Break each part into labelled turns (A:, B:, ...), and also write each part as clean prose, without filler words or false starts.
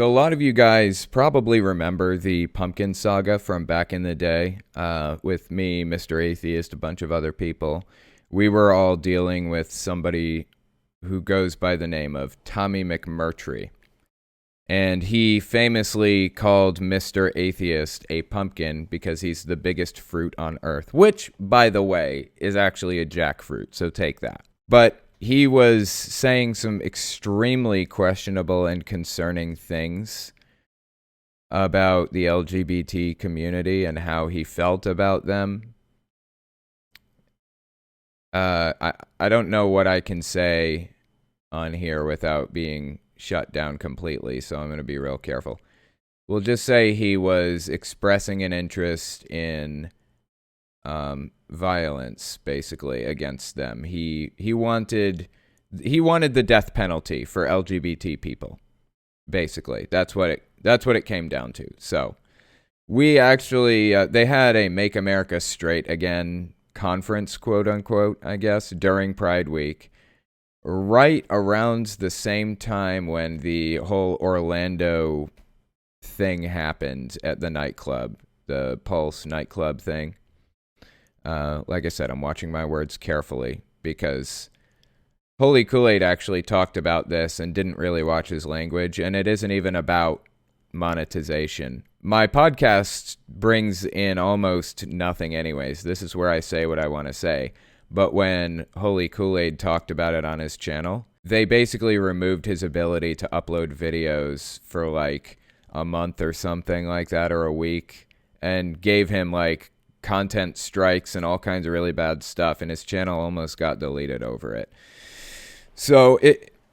A: So a lot of you guys probably remember the pumpkin saga from back in the day with me, Mr. Atheist, a bunch of other people. We were all dealing with somebody who goes by the name of Tommy McMurtry. And he famously called Mr. Atheist a pumpkin because he's the biggest fruit on earth, which, by the way, is actually a jackfruit, so take that. But he was saying some extremely questionable and concerning things about the LGBT community and how he felt about them. I don't know what I can say on here without being shut down completely, so I'm going to be real careful. We'll just say he was expressing an interest in violence, basically, against them. He wanted the death penalty for LGBT people. Basically, that's what it came down to. So we actually they had a Make America Straight Again conference, quote unquote, I guess, during Pride Week, right around the same time when the whole Orlando thing happened at the nightclub, the Pulse nightclub thing. Like I said, I'm watching my words carefully because Holy Kool-Aid actually talked about this and didn't really watch his language, and it isn't even about monetization. My podcast brings in almost nothing anyways. This is where I say what I want to say. But when Holy Kool-Aid talked about it on his channel, they basically removed his ability to upload videos for like a month or something like that, or a week, and gave him like content strikes and all kinds of really bad stuff, and his channel almost got deleted over it. So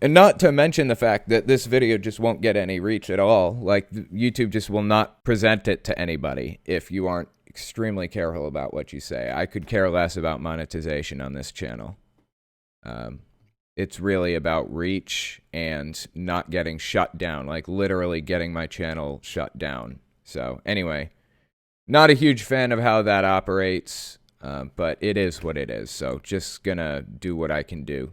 A: and not to mention the fact that this video just won't get any reach at all. Like, YouTube just will not present it to anybody if you aren't extremely careful about what you say. I could care less about monetization on this channel. It's really about reach and not getting shut down, like literally getting my channel shut down. So anyway, not a huge fan of how that operates, but it is what it is. So just gonna do what I can do.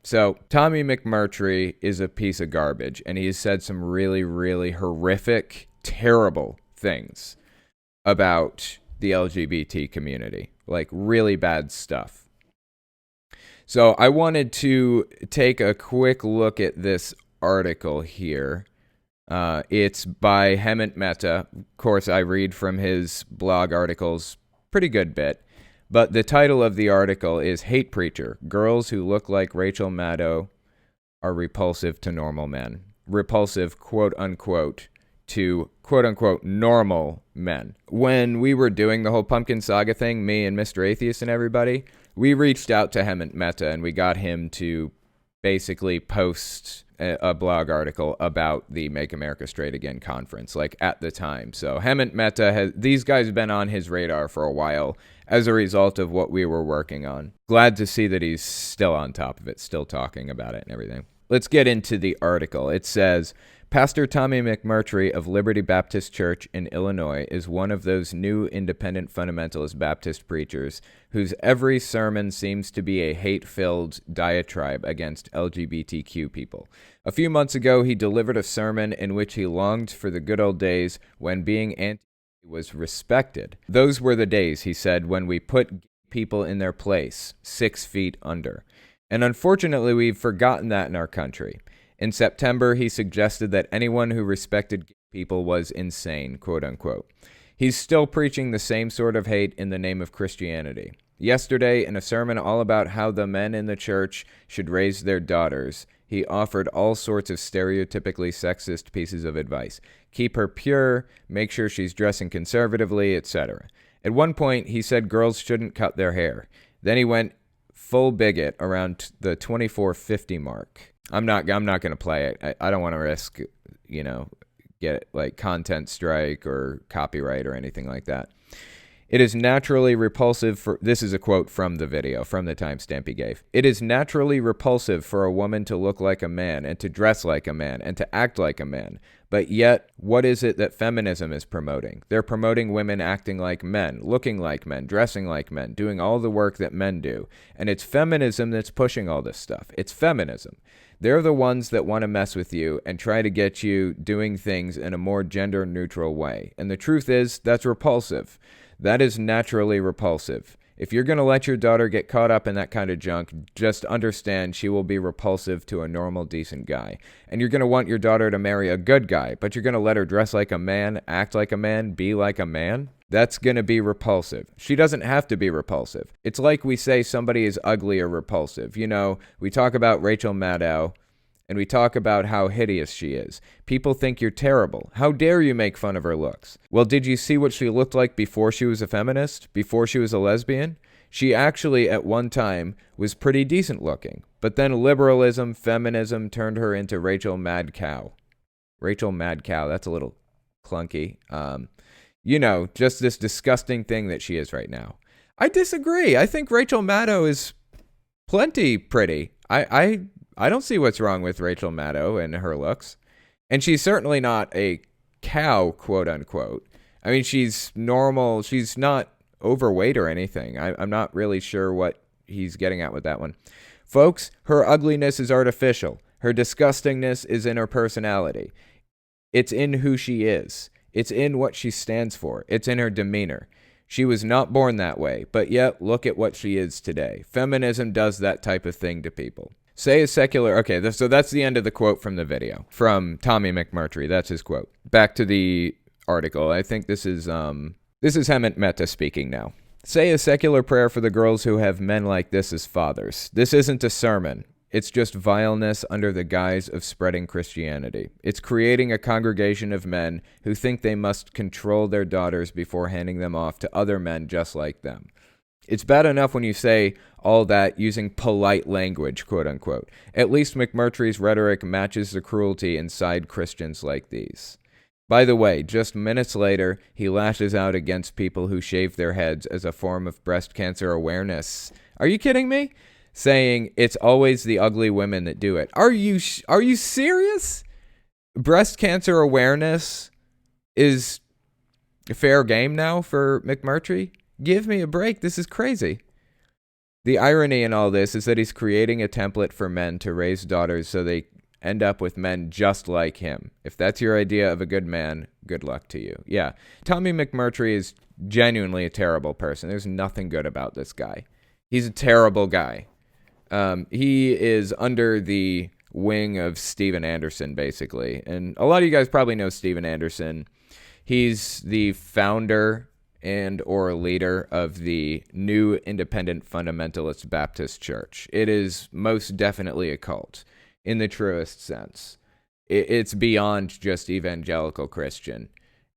A: So Tommy McMurtry is a piece of garbage, and he's said some really, really horrific, terrible things about the LGBT community, like really bad stuff. So I wanted to take a quick look at this article here. It's by Hemant Mehta. Of course, I read from his blog articles pretty good bit. But the title of the article is Hate Preacher. Girls who look like Rachel Maddow are repulsive to normal men. Repulsive, quote unquote, to quote unquote normal men. When we were doing the whole pumpkin saga thing, me and Mr. Atheist and everybody, we reached out to Hemant Mehta and we got him to basically post a blog article about the Make America Straight Again conference, like at the time. So Hemant Mehta these guys have been on his radar for a while as a result of what we were working on. Glad to see that he's still on top of it, still talking about it and everything. Let's get into the article. It says, Pastor Tommy McMurtry of Liberty Baptist Church in Illinois is one of those new independent fundamentalist Baptist preachers whose every sermon seems to be a hate-filled diatribe against LGBTQ people. A few months ago, he delivered a sermon in which he longed for the good old days when being anti was respected. Those were the days, he said, when we put people in their place, 6 feet under. And unfortunately, we've forgotten that in our country. In September, he suggested that anyone who respected gay people was insane, quote unquote. He's still preaching the same sort of hate in the name of Christianity. Yesterday, in a sermon all about how the men in the church should raise their daughters, he offered all sorts of stereotypically sexist pieces of advice. Keep her pure, make sure she's dressing conservatively, etc. At one point, he said girls shouldn't cut their hair. Then he went full bigot around the 2450 mark. I'm not going to play it. I don't want to risk, get like content strike or copyright or anything like that. It is naturally repulsive for, this is a quote from the video, from the timestamp he gave. It is naturally repulsive for a woman to look like a man and to dress like a man and to act like a man. But yet, what is it that feminism is promoting? They're promoting women acting like men, looking like men, dressing like men, doing all the work that men do. And it's feminism that's pushing all this stuff. It's feminism. They're the ones that want to mess with you and try to get you doing things in a more gender-neutral way. And the truth is, that's repulsive. That is naturally repulsive. If you're going to let your daughter get caught up in that kind of junk, just understand she will be repulsive to a normal, decent guy. And you're going to want your daughter to marry a good guy, but you're going to let her dress like a man, act like a man, be like a man? That's going to be repulsive. She doesn't have to be repulsive. It's like we say somebody is ugly or repulsive. You know, we talk about Rachel Maddow, and we talk about how hideous she is. People think you're terrible. How dare you make fun of her looks? Well, did you see what she looked like before she was a feminist? Before she was a lesbian? She actually, at one time, was pretty decent looking. But then liberalism, feminism, turned her into Rachel Mad Cow. Rachel Mad Cow, that's a little clunky. You know, just this disgusting thing that she is right now. I disagree. I think Rachel Maddow is plenty pretty. I don't see what's wrong with Rachel Maddow and her looks. And she's certainly not a cow, quote unquote. I mean, she's normal. She's not overweight or anything. I'm not really sure what he's getting at with that one. Folks, her ugliness is artificial. Her disgustingness is in her personality. It's in who she is. It's in what she stands for. It's in her demeanor. She was not born that way, but yet look at what she is today. Feminism does that type of thing to people. Say a secular... Okay, so that's the end of the quote from the video. From Tommy McMurtry. That's his quote. Back to the article. I think this is Hemant Mehta speaking now. Say a secular prayer for the girls who have men like this as fathers. This isn't a sermon. It's just vileness under the guise of spreading Christianity. It's creating a congregation of men who think they must control their daughters before handing them off to other men just like them. It's bad enough when you say all that using polite language, quote unquote. At least McMurtry's rhetoric matches the cruelty inside Christians like these. By the way, just minutes later, he lashes out against people who shave their heads as a form of breast cancer awareness. Are you kidding me? Saying it's always the ugly women that do it. Are you serious? Breast cancer awareness is fair game now for McMurtry? Give me a break. This is crazy. The irony in all this is that he's creating a template for men to raise daughters so they end up with men just like him. If that's your idea of a good man, good luck to you. Yeah, Tommy McMurtry is genuinely a terrible person. There's nothing good about this guy. He's a terrible guy. He is under the wing of Steven Anderson, basically. And a lot of you guys probably know Steven Anderson. He's the founder and or leader of the New Independent Fundamentalist Baptist Church. It is most definitely a cult in the truest sense. It's beyond just evangelical Christian,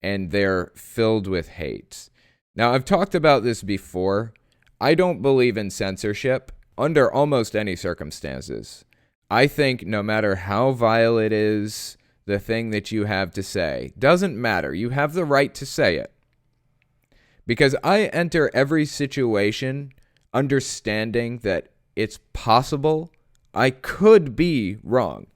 A: and they're filled with hate. Now, I've talked about this before. I don't believe in censorship under almost any circumstances. I think no matter how vile it is, the thing that you have to say doesn't matter. You have the right to say it. Because I enter every situation understanding that it's possible I could be wrong.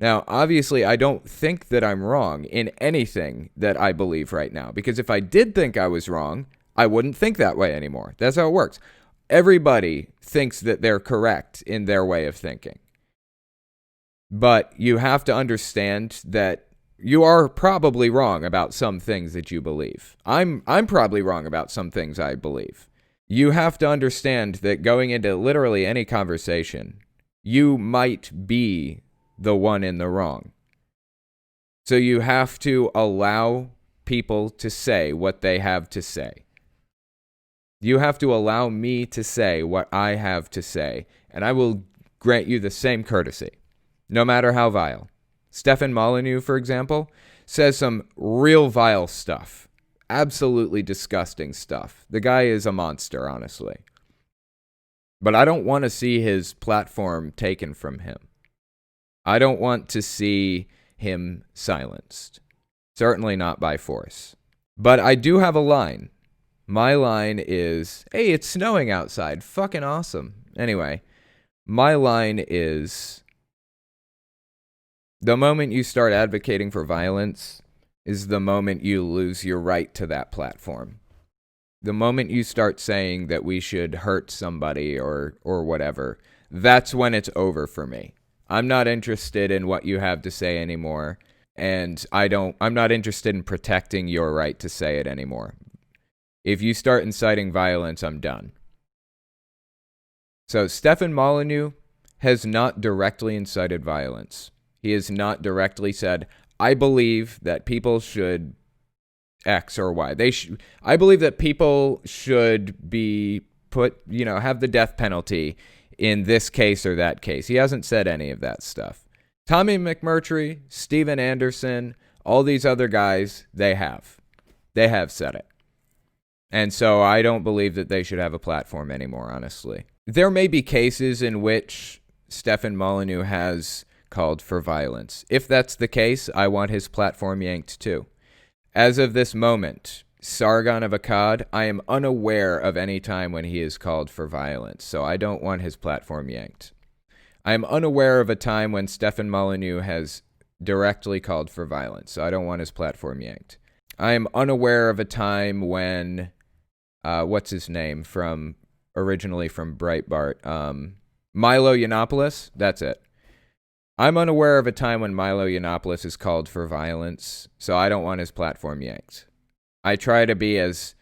A: Now, obviously, I don't think that I'm wrong in anything that I believe right now. Because if I did think I was wrong, I wouldn't think that way anymore. That's how it works. Everybody thinks that they're correct in their way of thinking. But you have to understand that you are probably wrong about some things that you believe. I'm probably wrong about some things I believe. You have to understand that going into literally any conversation, you might be the one in the wrong. So you have to allow people to say what they have to say. You have to allow me to say what I have to say, and I will grant you the same courtesy, no matter how vile. Stefan Molyneux, for example, says some real vile stuff. Absolutely disgusting stuff. The guy is a monster, honestly. But I don't want to see his platform taken from him. I don't want to see him silenced. Certainly not by force. But I do have a line. My line is, hey, it's snowing outside. Fucking awesome. Anyway, my line is, The moment you start advocating for violence is the moment you lose your right to that platform. The moment you start saying that we should hurt somebody or whatever, that's when it's over for me. I'm not interested in what you have to say anymore, and I'm not interested in protecting your right to say it anymore. If you start inciting violence, I'm done. So Stefan Molyneux has not directly incited violence. He has not directly said, I believe that people should X or Y. I believe that people should be have the death penalty in this case or that case. He hasn't said any of that stuff. Tommy McMurtry, Steven Anderson, all these other guys, they have said it. And so I don't believe that they should have a platform anymore, honestly. There may be cases in which Stefan Molyneux has called for violence. If that's the case, I want his platform yanked too. As of this moment, Sargon of Akkad, I am unaware of any time when he has called for violence, so I don't want his platform yanked. I am unaware of a time when Stefan Molyneux has directly called for violence, so I don't want his platform yanked. I am unaware of a time when what's his name originally from Breitbart, Milo Yiannopoulos, that's it. I'm unaware of a time when Milo Yiannopoulos has called for violence, so I don't want his platform yanked. I try to be as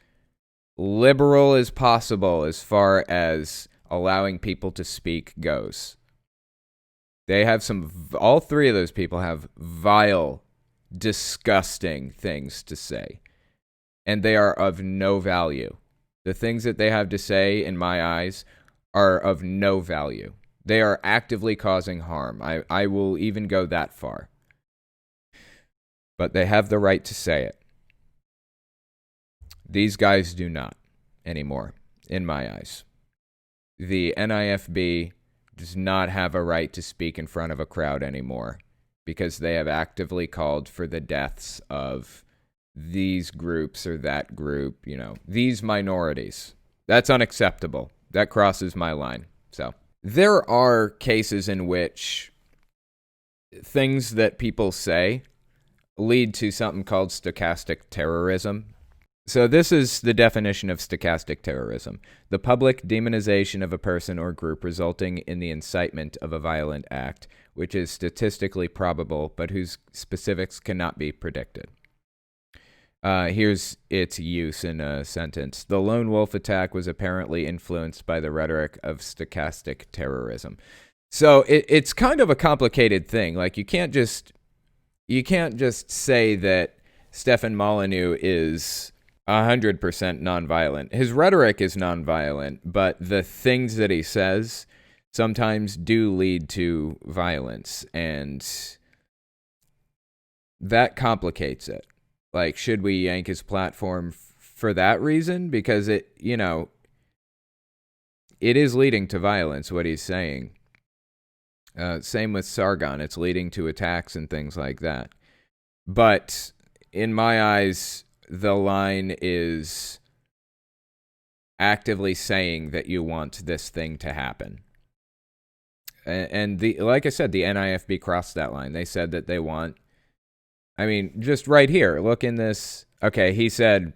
A: liberal as possible as far as allowing people to speak goes. They have all three of those people have vile, disgusting things to say, and they are of no value. The things that they have to say, in my eyes, are of no value. They are actively causing harm. I will even go that far. But they have the right to say it. These guys do not anymore, in my eyes. The NIFB does not have a right to speak in front of a crowd anymore because they have actively called for the deaths of these groups or that group, these minorities. That's unacceptable. That crosses my line. So there are cases in which things that people say lead to something called stochastic terrorism. So this is the definition of stochastic terrorism: the public demonization of a person or group resulting in the incitement of a violent act, which is statistically probable, but whose specifics cannot be predicted. Here's its use in a sentence. The lone wolf attack was apparently influenced by the rhetoric of stochastic terrorism. So it's kind of a complicated thing. Like you can't just say that Stefan Molyneux is 100% nonviolent. His rhetoric is nonviolent, but the things that he says sometimes do lead to violence, and that complicates it. Like, should we yank his platform for that reason? Because it is leading to violence, what he's saying. Same with Sargon. It's leading to attacks and things like that. But in my eyes, the line is actively saying that you want this thing to happen. And like I said, the NIFB crossed that line. They said that they want... just right here, look in this. Okay, he said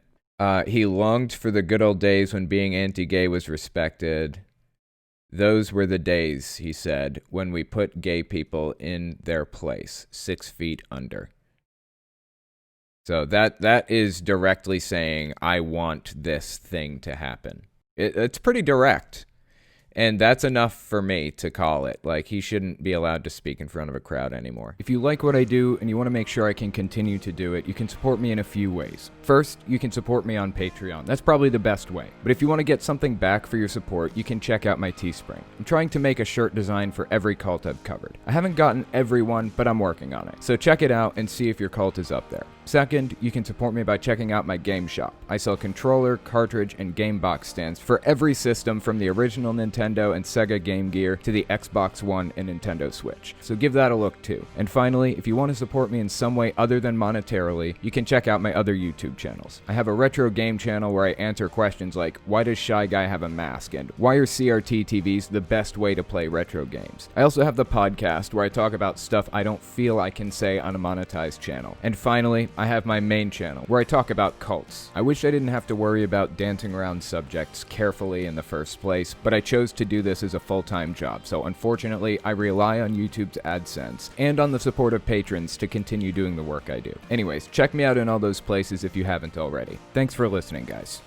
A: he longed for the good old days when being anti-gay was respected. Those were the days, he said, when we put gay people in their place, 6 feet under. So that is directly saying, I want this thing to happen. It's pretty direct. And that's enough for me to call it. Like, he shouldn't be allowed to speak in front of a crowd anymore. If you like what I do and you want to make sure I can continue to do it, you can support me in a few ways. First, you can support me on Patreon. That's probably the best way. But if you want to get something back for your support, you can check out my Teespring. I'm trying to make a shirt design for every cult I've covered. I haven't gotten every one, but I'm working on it. So check it out and see if your cult is up there. Second, you can support me by checking out my game shop. I sell controller, cartridge, and game box stands for every system from the original Nintendo Nintendo and Sega Game Gear to the Xbox One and Nintendo Switch. So give that a look too. And finally, if you want to support me in some way other than monetarily, you can check out my other YouTube channels. I have a retro game channel where I answer questions like, why does Shy Guy have a mask? And why are CRT TVs the best way to play retro games? I also have the podcast where I talk about stuff I don't feel I can say on a monetized channel. And finally, I have my main channel where I talk about cults. I wish I didn't have to worry about dancing around subjects carefully in the first place, but I chose to do this as a full-time job, so unfortunately, I rely on YouTube's AdSense and on the support of patrons to continue doing the work I do. Anyways, check me out in all those places if you haven't already. Thanks for listening, guys.